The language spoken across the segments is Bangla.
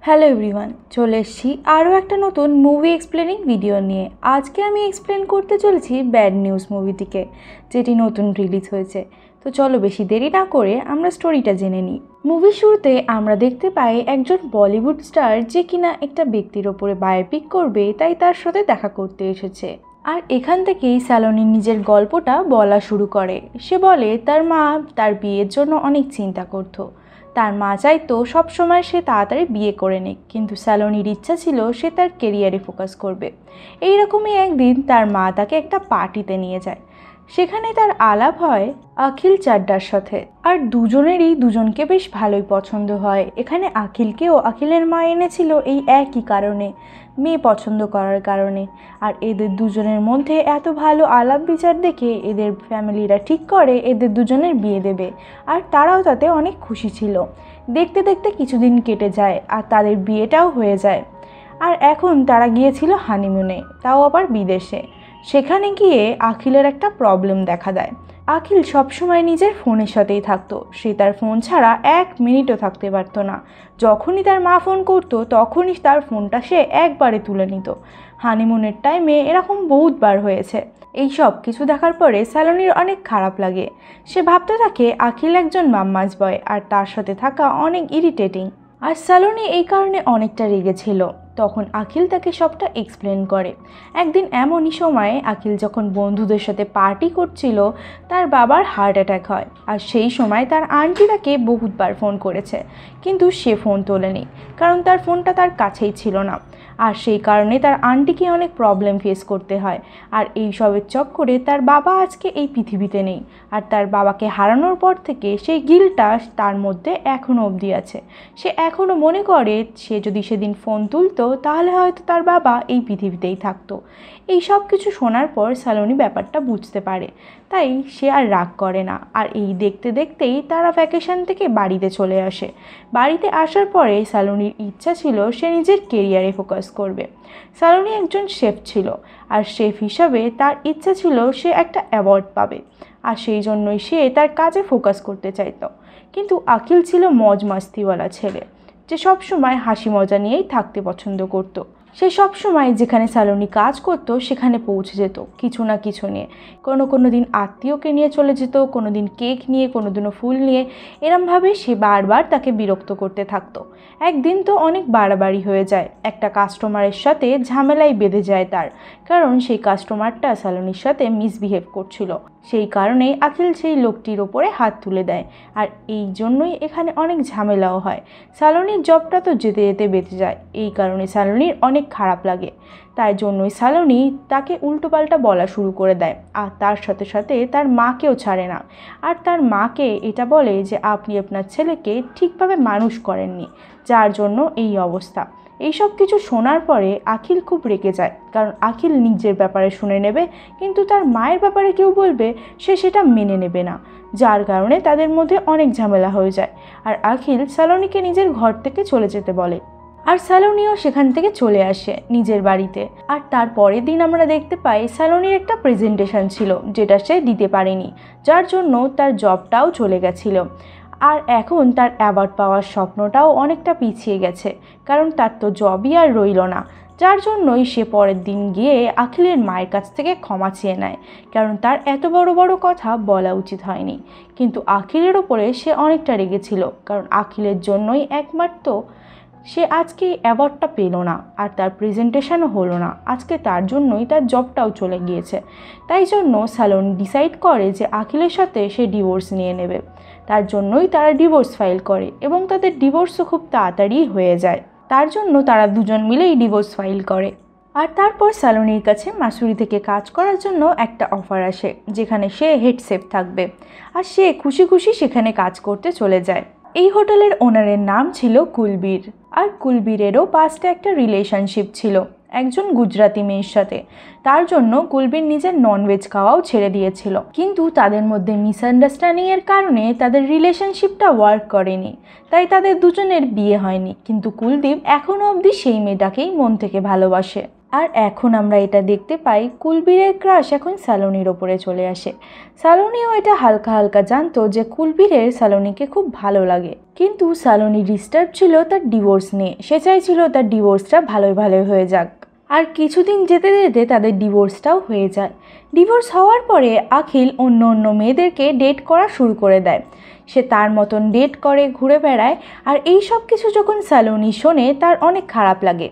হ্যালো এভরিওয়ান, চলে এসেছি আরও একটা নতুন মুভি এক্সপ্লেনিং ভিডিও নিয়ে। আজকে আমি এক্সপ্লেন করতে চলেছি ব্যাড নিউজ মুভিটিকে, যেটি নতুন রিলিজ হয়েছে। তো চলো বেশি দেরি না করে আমরা স্টোরিটা জেনে নিই। মুভির শুরুতে আমরা দেখতে পাই একজন বলিউড স্টার যে কিনা একটা ব্যক্তির ওপরে বায়োপিক করবে, তাই তার সাথে দেখা করতে এসেছে। আর এখান থেকেই স্যালোনি নিজের গল্পটা বলা শুরু করে। সে বলে তার মা তার বিয়ের জন্য অনেক চিন্তা করতো। তার মা চাইতো সবসময় সে তাড়াতাড়ি বিয়ে করে নিক, কিন্তু স্যালোনির ইচ্ছা ছিল সে তার কেরিয়ারে ফোকাস করবে। এইরকমই একদিন তার মা তাকে একটা পার্টিতে নিয়ে যায়। সেখানে তার আলাপ হয় আখিল চাড্ডার সাথে, আর দুজনেরই দুজনকে বেশ ভালোই পছন্দ হয়। এখানে আখিলকেও আখিলের মা এনেছিল এই একই কারণে, মেয়ে পছন্দ করার কারণে। আর এদের দুজনের মধ্যে এত ভালো আলাপ বিচার দেখে এদের ফ্যামিলিরা ঠিক করে এদের দুজনের বিয়ে দেবে, আর তারাও তাতে অনেক খুশি ছিল। দেখতে দেখতে কিছুদিন কেটে যায় আর তাদের বিয়েটাও হয়ে যায়। আর এখন তারা গিয়েছিল হানিমুনে, তাও আবার বিদেশে। সেখানে গিয়ে আখিলের একটা প্রবলেম দেখা দেয়। আখিল সবসময় নিজের ফোনের সাথেই থাকতো। সে তার ফোন ছাড়া এক মিনিটও থাকতে পারতো না। যখনই তার মা ফোন করতো তখনই তার ফোনটা সে একবারে তুলে নিত। হানিমুনের টাইমে এরকম বহুতবার হয়েছে। এই সব কিছু দেখার পরে স্যালোনির অনেক খারাপ লাগে। সে ভাবতে থাকে আখিল একজন মাম্মাজ বয় আর তার সাথে থাকা অনেক ইরিটেটিং। আর স্যালোনি এই কারণে অনেকটা রেগেছিল। তখন আখিল তাকে সবটা এক্সপ্লেন করে। একদিন এমনই সময়ে আখিল যখন বন্ধুদের সাথে পার্টি করছিল, তার বাবার হার্ট অ্যাটাক হয়। আর সেই সময় তার আন্টি তাকে বহুতবার ফোন করেছে, কিন্তু সে ফোন তোলেনি, কারণ তার ফোনটা তার কাছেই ছিল না। আর সেই কারণে তার আন্টিকে অনেক প্রবলেম ফেস করতে হয়। আর এই সবের চক্করে তার বাবা আজকে এই পৃথিবীতে নেই। আর তার বাবাকে হারানোর পর থেকে সেই গিলটা তার মধ্যে এখনও অবধি আছে। সে এখনও মনে করে সে যদি সেদিন ফোন তুলতো তাহলে হয়তো তার বাবা এই পৃথিবীতেই থাকতো। এই সব কিছু শোনার পর স্যালোনি ব্যাপারটা বুঝতে পারে, তাই সে আর রাগ করে না। আর এই দেখতে দেখতেই তারা ভ্যাকেশন থেকে বাড়িতে চলে আসে। বাড়িতে আসার পরে স্যালোনির ইচ্ছা ছিল সে নিজের কেরিয়ারে ফোকাস করবে। স্যালোনি একজন শেফ ছিল, আর শেফ হিসাবে তার ইচ্ছা ছিল সে একটা অ্যাওয়ার্ড পাবে, আর সেই জন্যই সে তার কাজে ফোকাস করতে চাইতো। কিন্তু আখিল ছিল মজ মাস্তিওয়ালা ছেলে, যে সবসময় হাসি মজা নিয়েই থাকতে পছন্দ করত। সে সবসময় যেখানে স্যালোনি কাজ করত সেখানে পৌঁছে যেত কিছু না কিছু নিয়ে। কোনো দিন আত্মীয়কে নিয়ে চলে যেত, কোনো দিন কেক নিয়ে, কোনো দিনও ফুল নিয়ে। এরমভাবে সে বারবার তাকে বিরক্ত করতে থাকতো। একদিন তো অনেক বাড়াবাড়ি হয়ে যায়। একটা কাস্টমারের সাথে ঝামেলাই বেঁধে যায় তার, কারণ সেই কাস্টমারটা স্যালোনির সাথে মিসবিহেভ করছিল। সেই কারণেই আখিল সেই লোকটির ওপরে হাত তুলে দেয়। আর এই জন্যই এখানে অনেক ঝামেলাও হয়। স্যালোনির জবটা তো যেতে যেতে বেঁচে যায়। এই কারণে স্যালোনির অনেক খারাপ লাগে। তাই জন্যই স্যালোনি তাকে উল্টোপাল্টা বলা শুরু করে দেয়, আর তার সাথে সাথে তার মাকেও ছাড়ে না। আর তার মাকে এটা বলে যে আপনি আপনার ছেলেকে ঠিকভাবে মানুষ করেননি, যার জন্য এই অবস্থা। এইসব কিছু শোনার পরে আখিল খুব রেগে যায়, কারণ আখিল নিজের ব্যাপারে শুনে নেবে, কিন্তু তার মায়ের ব্যাপারে কেউ বলবে সে সেটা মেনে নেবে না, যার কারণে তাদের মধ্যে অনেক ঝামেলা হয়ে যায়। আর আখিল স্যালোনিকে নিজের ঘর থেকে চলে যেতে বলে, আর স্যালোনিও সেখান থেকে চলে আসে নিজের বাড়িতে। আর তার পরের দিন আমরা দেখতে পাই স্যালোনির একটা প্রেজেন্টেশন ছিল, যেটা সে দিতে পারেনি, যার জন্য তার জবটাও চলে গেছিল। আর এখন তার অ্যাওয়ার্ড পাওয়ার স্বপ্নটাও অনেকটা পিছিয়ে গেছে, কারণ তার তো জবই আর রইল না। যার জন্যই সে পরের দিন গিয়ে আখিলের মায়ের কাছ থেকে ক্ষমা চেয়ে নেয়, কারণ তার এত বড় বড় কথা বলা উচিত হয়নি। কিন্তু আখিলের ওপরে সে অনেকটা রেগেছিল, কারণ আখিলের জন্যই একমাত্র সে আজকে অ্যাওয়ার্ডটা পেল না, আর তার প্রেজেন্টেশনও হলো না। আজকে তার জন্যই তার জবটাও চলে গিয়েছে। তাই জন্য স্যালোনি ডিসাইড করে যে আখিলের সাথে সে ডিভোর্স নিয়ে নেবে। তার জন্যই তারা ডিভোর্স ফাইল করে, এবং তাদের ডিভোর্সও খুব তাড়াতাড়ি হয়ে যায়। তার জন্য তারা দুজন মিলেই ডিভোর্স ফাইল করে। আর তারপর স্যালোনির কাছে মাসুরি থেকে কাজ করার জন্য একটা অফার আসে, যেখানে সে হেড শেফ থাকবে। আর সে খুশি খুশি সেখানে কাজ করতে চলে যায়। এই হোটেলের ওনারের নাম ছিল কুলবীর। আর কুলবীরেরও পাস্টে একটা রিলেশনশিপ ছিল একজন গুজরাটি মেয়ের সাথে। তার জন্য কুলবীর নিজের ননভেজ খাওয়াও ছেড়ে দিয়েছিল, কিন্তু তাদের মধ্যে মিসআন্ডারস্ট্যান্ডিংয়ের কারণে তাদের রিলেশনশিপটা ওয়ার্ক করেনি, তাই তাদের দুজনের বিয়ে হয়নি। কিন্তু কুলদীপ এখনও অবধি সেই মেয়েটাকেই মন থেকে ভালোবাসে। আর এখন আমরা এটা দেখতে পাই কুলবীরের ক্রাশ এখন সালোনির ওপরে চলে আসে। সালোনিও এটা হালকা হালকা জানতো যে কুলবীরের সালোনিকে খুব ভালো লাগে, কিন্তু সালোনি ডিস্টার্ব ছিল তার ডিভোর্স নিয়ে। সে চাইছিল তার ডিভোর্সটা ভালোই ভালোই হয়ে যাক। আর কিছুদিন যেতে যেতে তাদের ডিভোর্সটাও হয়ে যায়। ডিভোর্স হওয়ার পরে আখিল অন্য অন্য মেয়েদেরকে ডেট করা শুরু করে দেয়। সে তার মতন ডেট করে, ঘুরে বেড়ায়। আর এই সব কিছু যখন সালোনি শোনে তার অনেক খারাপ লাগে।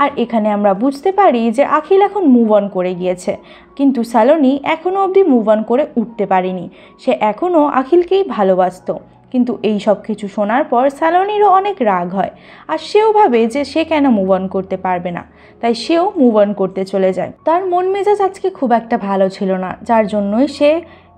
আর এখানে আমরা বুঝতে পারি যে আখিল এখন মুভ অন করে গিয়েছে, কিন্তু সালোনি এখনও অবধি মুভ অন করে উঠতে পারেনি। সে এখনও আখিলকেই ভালোবাসতো। কিন্তু এই সব কিছু শোনার পর সালোনিরও অনেক রাগ হয়। আর সেও ভাবে যে সে কেন মুভ অন করতে পারবে না, তাই সেও মুভ অন করতে চলে যায়। তার মন মেজাজ আজকে খুব একটা ভালো ছিল না, যার জন্যই সে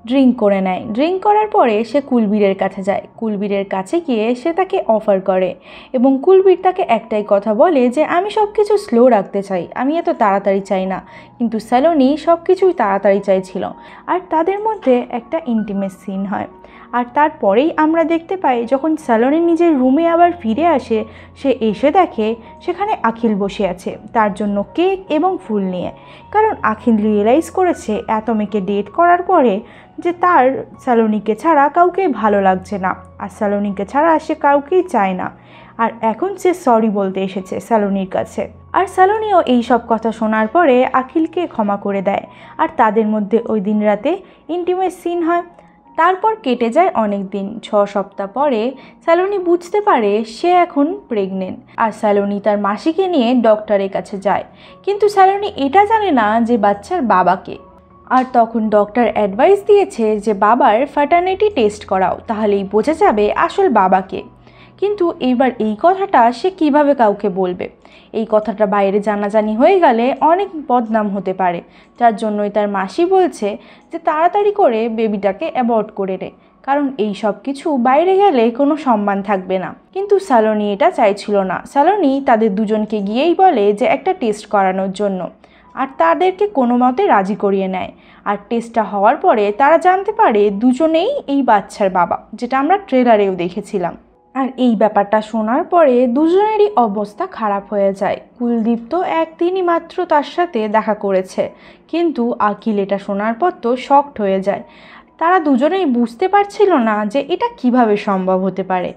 ড্রিঙ্ক করে নেয়। ড্রিঙ্ক করার পরে সে কুলবীরের কাছে যায়। কুলবীরের কাছে গিয়ে সে তাকে অফার করে এবং কুলবীর তাকে একটাই কথা বলে যে আমি সব কিছু স্লো রাখতে চাই, আমি এত তাড়াতাড়ি চাই না। কিন্তু সালোনি সব কিছুই তাড়াতাড়ি চাইছিল। আর তাদের মধ্যে একটা ইন্টিমেট সিন হয়। আর তারপরেই আমরা দেখতে পাই যখন সালোনি নিজের রুমে আবার ফিরে আসে, সে এসে দেখে সেখানে আখিল বসে আছে তার জন্য কেক এবং ফুল নিয়ে। কারণ আখিল রিয়েলাইজ করেছে এত মেয়েকে ডেট করার পরে যে তার সালোনিকে ছাড়া কাউকে ভালো লাগছে না, আর সালোনিকে ছাড়া সে কাউকেই চায় না। আর এখন সে সরি বলতে এসেছে সালোনির কাছে। আর সালোনিও এই সব কথা শোনার পরে আখিলকে ক্ষমা করে দেয়। আর তাদের মধ্যে ওই দিন রাতে ইন্টিমেট সিন হয়। তারপর কেটে যায় অনেক দিন। 6 সপ্তাহ পরে সালোনি বুঝতে পারে সে এখন প্রেগনেন্ট। আর সালোনি তার মাসিকে নিয়ে ডক্টরের কাছে যায়, কিন্তু সালোনি এটা জানে না যে বাচ্চার বাবাকে। আর তখন ডক্টর অ্যাডভাইস দিয়েছে যে বাবার ফার্টার্নিটি টেস্ট করাও, তাহলেই বোঝা যাবে আসল বাবাকে। কিন্তু এইবার এই কথাটা সে কিভাবে কাউকে বলবে? এই কথাটা বাইরে জানাজানি হয়ে গেলে অনেক বদনাম হতে পারে। যার জন্যই তার মাসি বলছে যে তাড়াতাড়ি করে বেবিটাকে অ্যাবর্ট করে নে, কারণ এই সব কিছু বাইরে গেলে কোনো সম্মান থাকবে না। কিন্তু সালোনি এটা চাইছিল না। সালোনি তাদের দুজনকে গিয়েই বলে যে একটা টেস্ট করানোর জন্য, আর তাদেরকে কোনো মতে রাজি করিয়ে নেয়। আর টেস্টটা হওয়ার পরে তারা জানতে পারে দুজনেই এই বাচ্চার বাবা, যেটা আমরা ট্রেলারেও দেখেছিলাম। আর এই ব্যাপারটা শোনার পরে দুজনেরই অবস্থা খারাপ হয়ে যায়। কুলদীপ তো একদিনই মাত্র তার সাথে দেখা করেছে, কিন্তু আখিল এটা শোনার পর তো শকড হয়ে যায়। তারা দুজনেই বুঝতে পারছিল না যে এটা কিভাবে সম্ভব হতে পারে।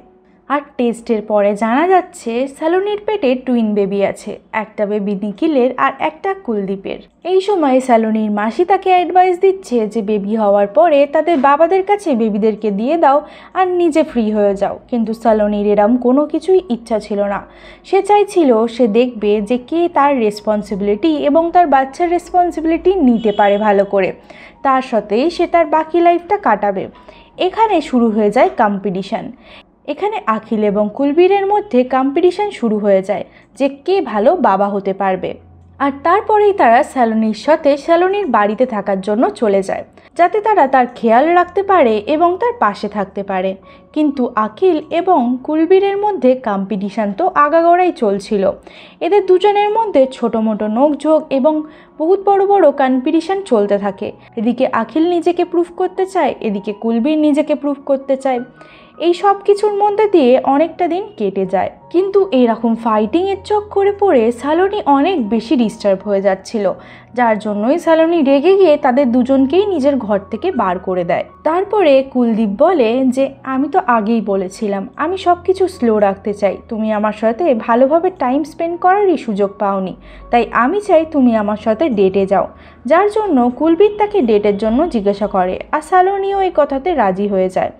আর টেস্টের পরে জানা যাচ্ছে সালোনির পেটে টুইন বেবি আছে, একটা বেবি নিখিলের আর একটা কুলদীপের। এই সময় সালোনির মাসি তাকে অ্যাডভাইস দিচ্ছে যে বেবি হওয়ার পরে তাদের বাবাদের কাছে বেবিদেরকে দিয়ে দাও আর নিজে ফ্রি হয়ে যাও। কিন্তু সালোনির এরম কোনো কিছুই ইচ্ছা ছিল না। সে চাইছিল সে দেখবে যে কে তার রেসপন্সিবিলিটি এবং তার বাচ্চার রেসপন্সিবিলিটি নিতে পারে ভালো করে, তার সাথেই সে তার বাকি লাইফটা কাটাবে। এখানে শুরু হয়ে যায় কম্পিটিশান। এখানে আখিল এবং কুলবীরের মধ্যে কম্পিটিশন শুরু হয়ে যায় যে কে ভালো বাবা হতে পারবে। আর তারপরেই তারা সালোনির সাথে সালোনির বাড়িতে থাকার জন্য চলে যায়, যাতে তারা তার খেয়াল রাখতে পারে এবং তার পাশে থাকতে পারে। কিন্তু আখিল এবং কুলবীরের মধ্যে কম্পিটিশান তো আগাগোড়াই চলছিল। এদের দুজনের মধ্যে ছোটো মোটো নোকঝোঁক এবং বহুত বড় বড় কম্পিটিশান চলতে থাকে। এদিকে আখিল নিজেকে প্রুভ করতে চায়, এদিকে কুলবীর নিজেকে প্রুভ করতে চায়। এই সব কিছুর মধ্যে দিয়ে অনেকটা দিন কেটে যায়। কিন্তু এইরকম ফাইটিংয়ের চক্করে পড়ে সালোনি অনেক বেশি ডিস্টার্ব হয়ে যাচ্ছিল, যার জন্যই সালোনি রেগে গিয়ে তাদের দুজনকেই নিজের ঘর থেকে বার করে দেয়। তারপরে কুলদীপ বলে যে আমি তো আগেই বলেছিলাম আমি সব কিছু স্লো রাখতে চাই, তুমি আমার সাথে ভালোভাবে টাইম স্পেন্ড করারই সুযোগ পাওনি, তাই আমি চাই তুমি আমার সাথে ডেটে যাও। যার জন্য কুলবীর তাকে ডেটের জন্য জিজ্ঞাসা করে, আর সালোনিও এই কথাতে রাজি হয়ে যায়।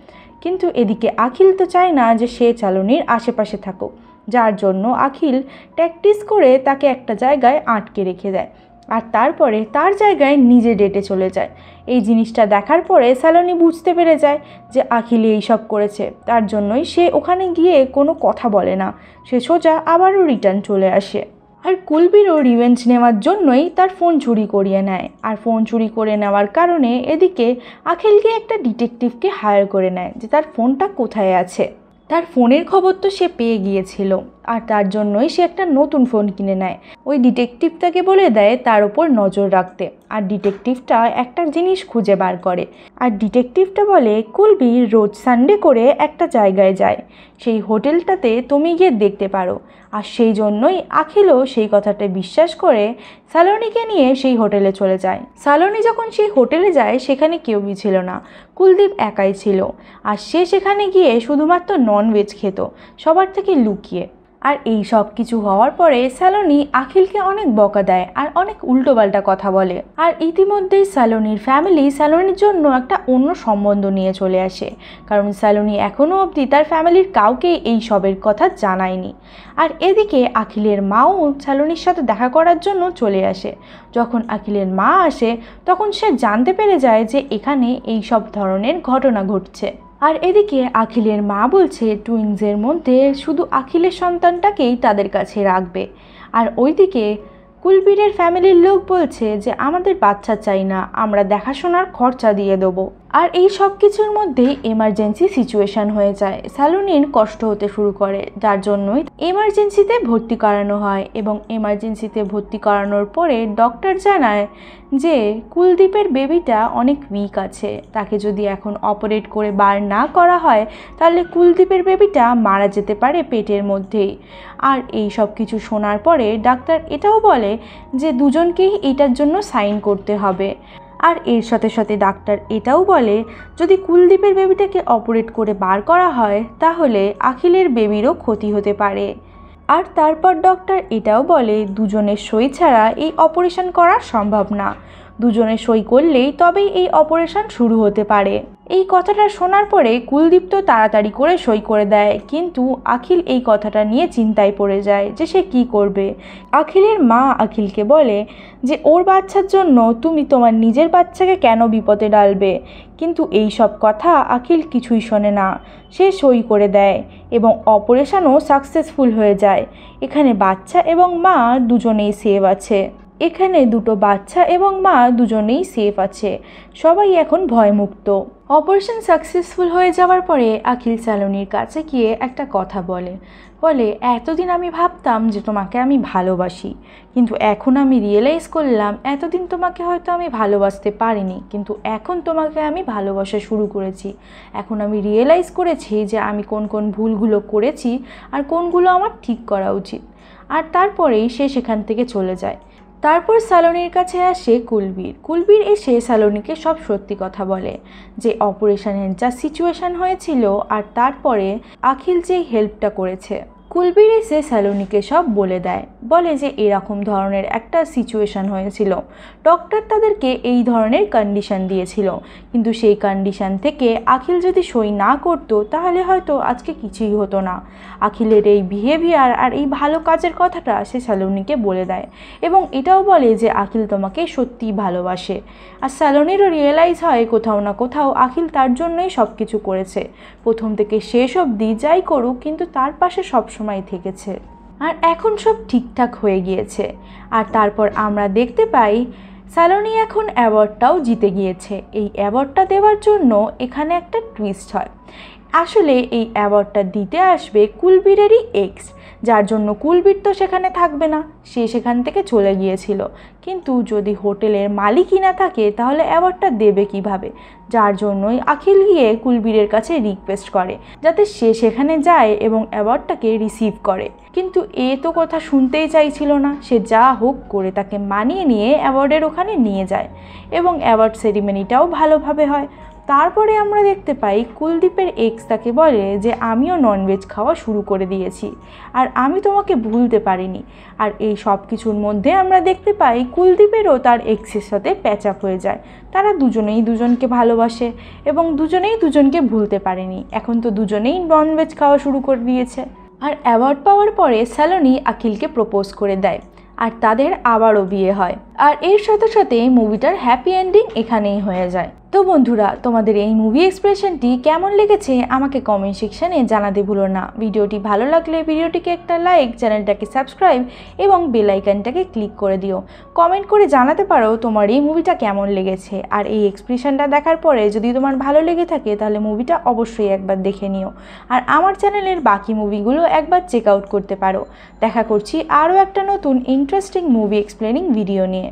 কিন্তু এদিকে আখিল তো চায় না যে সে সালোনির আশেপাশে থাকুক, যার জন্য আখিল ট্যাকটিস করে তাকে একটা জায়গায় আটকে রেখে দেয়, আর তারপরে তার জায়গায় নিজে ডেটে চলে যায়। এই জিনিসটা দেখার পরে সালোনি বুঝতে পেরে যায় যে আখিল এইসব করেছে, তার জন্যই সে ওখানে গিয়ে কোনো কথা বলে না, সে সোজা আবারও রিটার্ন চলে আসে। আর কুলবীরও রিভেঞ্জ নেওয়ার জন্যই তার ফোন চুরি করিয়ে নেয়। আর ফোন চুরি করে নেওয়ার কারণে এদিকে আখিলকে একটা ডিটেকটিভকে হায়ার করে নেয় যে তার ফোনটা কোথায় আছে। তার ফোনের খবর তো সে পেয়ে গিয়েছিল। আর তার জন্যই সে একটা নতুন ফোন কিনে নেয়। ওই ডিটেকটিভটাকে বলে দেয় তার ওপর নজর রাখতে। আর ডিটেকটিভটা একটা জিনিস খুঁজে বার করে। আর ডিটেকটিভটা বলে কুলবি রোজ সানডে করে একটা জায়গায় যায়, সেই হোটেলটাতে তুমি গিয়ে দেখতে পারো। আর সেই জন্যই আখিলও সেই কথাটা বিশ্বাস করে সালোনিকে নিয়ে সেই হোটেলে চলে যায়। সালোনি যখন সেই হোটেলে যায় সেখানে কেউই ছিল না, কুলদীপ একাই ছিল। আর সে সেখানে গিয়ে শুধুমাত্র ননভেজ খেত, সবার থেকে লুকিয়ে। আর এই সব কিছু হওয়ার পরে সালোনি আখিলকে অনেক বকা দেয় আর অনেক উল্টোপাল্টা কথা বলে। আর ইতিমধ্যেই সালোনির ফ্যামিলি সালোনির জন্য একটা অন্য সম্বন্ধ নিয়ে চলে আসে, কারণ সালোনি এখনও অবধি তার ফ্যামিলির কাউকে এই সবের কথা জানায়নি। আর এদিকে আখিলের মাও সালোনির সাথে দেখা করার জন্য চলে আসে। যখন আখিলের মা আসে তখন সে জানতে পেরে যায় যে এখানে এই সব ধরনের ঘটনা ঘটছে। আর এদিকে আখিলের মা বলছে টুইন্সের মধ্যে শুধু আখিলের সন্তানটাকেই তাদের কাছে রাখবে। আর ওইদিকে কুলবীরের ফ্যামিলির লোক বলছে যে আমাদের বাচ্চা চাই না, আমরা দেখাশোনার খরচা দিয়ে দেবো। আর এই সব কিছুর মধ্যেই এমার্জেন্সি সিচুয়েশান হয়ে যায়, সালোনির কষ্ট হতে শুরু করে, যার জন্যই এমার্জেন্সিতে ভর্তি করানো হয়। এবং এমার্জেন্সিতে ভর্তি করানোর পরে ডক্টর জানায় যে কুলদীপের বেবিটা অনেক উইক আছে, তাকে যদি এখন অপারেট করে বার না করা হয় তাহলে কুলদীপের বেবিটা মারা যেতে পারে পেটের মধ্যেই। আর এই সব কিছু শোনার পরে ডাক্তার এটাও বলে যে দুজনকেই এটার জন্য সাইন করতে হবে। আর এর সাথে সাথে ডাক্তার এটাও বলে যদি কুলদীপের বেবিটাকে অপারেট করে বার করা হয় তাহলে আখিলের বেবিরও ক্ষতি হতে পারে। আর তারপর ডক্টর এটাও বলে দুজনের সই ছাড়া এই অপারেশন করা সম্ভব না, দুজনের সই করলেই তবেই এই অপারেশন শুরু হতে পারে। এই কথাটা শোনার পরে কুলদীপ তো তাড়াতাড়ি করে সই করে দেয়, কিন্তু আখিল এই কথাটা নিয়ে চিন্তায় পড়ে যায় যে সে কী করবে। আখিলের মা আখিলকে বলে যে ওর বাচ্চার জন্য তুমি তোমার নিজের বাচ্চাকে কেন বিপদে ডালবে, কিন্তু এই সব কথা আখিল কিছুই শোনে না, সে সই করে দেয় এবং অপারেশনও সাকসেসফুল হয়ে যায়। এখানে বাচ্চা এবং মা দুজনেই সেভ আছে, এখানে দুটো বাচ্চা এবং মা দুজনেই সেফ আছে, সবাই এখন ভয়মুক্ত। অপারেশন সাকসেসফুল হয়ে যাওয়ার পরে আখিল সালোনির কাছে গিয়ে একটা কথা বলে এতদিন আমি ভাবতাম যে তোমাকে আমি ভালোবাসি, কিন্তু এখন আমি রিয়েলাইজ করলাম এতদিন তোমাকে হয়তো আমি ভালোবাসতে পারিনি, কিন্তু এখন তোমাকে আমি ভালোবাসা শুরু করেছি। এখন আমি রিয়েলাইজ করেছি যে আমি কোন কোন ভুলগুলো করেছি আর কোনগুলো আমার ঠিক করা উচিত। আর তারপরেই সে সেখান থেকে চলে যায়। তারপর সালোনির কাছে আসে কুলবীর এসে সালোনিকে সব সত্যি কথা বলে যে অপারেশনের যা সিচুয়েশান হয়েছিল আর তারপরে আখিল যে হেল্পটা করেছে। কুলবীর এসে সালোনিকে সব বলে যে এরকম ধরনের একটা সিচুয়েশান হয়েছিল, ডক্টর তাদেরকে এই ধরনের কন্ডিশন দিয়েছিল, কিন্তু সেই কন্ডিশন থেকে আখিল যদি সই না করতো তাহলে হয়তো আজকে কিছুই হতো না। আখিলের এই বিহেভিয়ার আর এই ভালো কাজের কথাটা সে সালোনিকে বলে দেয় এবং এটাও বলে যে আখিল তোমাকে সত্যিই ভালোবাসে। আর সালোনিরও রিয়েলাইজ হয় কোথাও না কোথাও আখিল তার জন্যই সব কিছু করেছে, প্রথম থেকে শেষ অবধি যাই করুক কিন্তু তার পাশে সবসময় থেকেছে। আর এখন সব ঠিকঠাক হয়ে গিয়েছে। আর তারপর আমরা দেখতে পাই সালোনি এখন অ্যাওয়ার্ডটাও জিতে গিয়েছে। এই অ্যাওয়ার্ডটা দেওয়ার জন্য এখানে একটা টুইস্ট হয়। আসলে এই অ্যাওয়ার্ডটা দিতে আসবে কুলবীরেরই এক্স, যার জন্য কুলবীর তো সেখানে থাকবে না, সে সেখান থেকে চলে গিয়েছিল। কিন্তু যদি হোটেলের মালিকই না থাকে তাহলে অ্যাওয়ার্ডটা দেবে কিভাবে, যার জন্যই আখিল গিয়ে কুলবীরের কাছে রিকোয়েস্ট করে যাতে সে সেখানে যায় এবং অ্যাওয়ার্ডটাকে রিসিভ করে। কিন্তু এ তো কথা শুনতেই চাইছিল না, সে যা হোক করে তাকে মানিয়ে নিয়ে অ্যাওয়ার্ডের ওখানে নিয়ে যায় এবং অ্যাওয়ার্ড সেরিমনিটাও ভালোভাবে হয়। তারপরে আমরা দেখতে পাই কুলদীপের এক্স তাকে বলে যে আমিও ননভেজ খাওয়া শুরু করে দিয়েছি আর আমি তোমাকে ভুলতে পারিনি। আর এই সব কিছুর মধ্যে আমরা দেখতে পাই কুলদীপেরও তার এক্সের সাথে প্যাচ আপ হয়ে যায়, তারা দুজনেই দুজনকে ভালোবাসে এবং দুজনেই দুজনকে ভুলতে পারেনি, এখন তো দুজনেই ননভেজ খাওয়া শুরু করে দিয়েছে। আর অ্যাওয়ার্ড পাওয়ার পরে সালোনি আখিলকে প্রপোজ করে দেয় আর তাদের আবারও বিয়ে হয়। আর এর সাথে সাথে মুভিটার হ্যাপি এন্ডিং এখানেই হয়ে যায়। তো বন্ধুরা, তোমাদের এই মুভি এক্সপ্রেশনটি কেমন লেগেছে আমাকে কমেন্ট সেকশনে জানাতে ভুলো না। ভিডিওটি ভালো লাগলে ভিডিওটিকে একটা লাইক, চ্যানেলটাকে সাবস্ক্রাইব এবং বেল আইকনটাকে ক্লিক করে দিও। কমেন্ট করে জানাতে পারো তোমার এই মুভিটা কেমন লেগেছে। আর এই এক্সপ্রেশনটা দেখার পরে যদি তোমার ভালো লেগে থাকে তাহলে মুভিটা অবশ্যই একবার দেখে নিও। আর আমার চ্যানেলের বাকি মুভিগুলো একবার চেক আউট করতে পারো। দেখা করছি আরও একটা নতুন ইন্টারেস্টিং মুভি এক্সপ্লেনিং ভিডিও নিয়ে।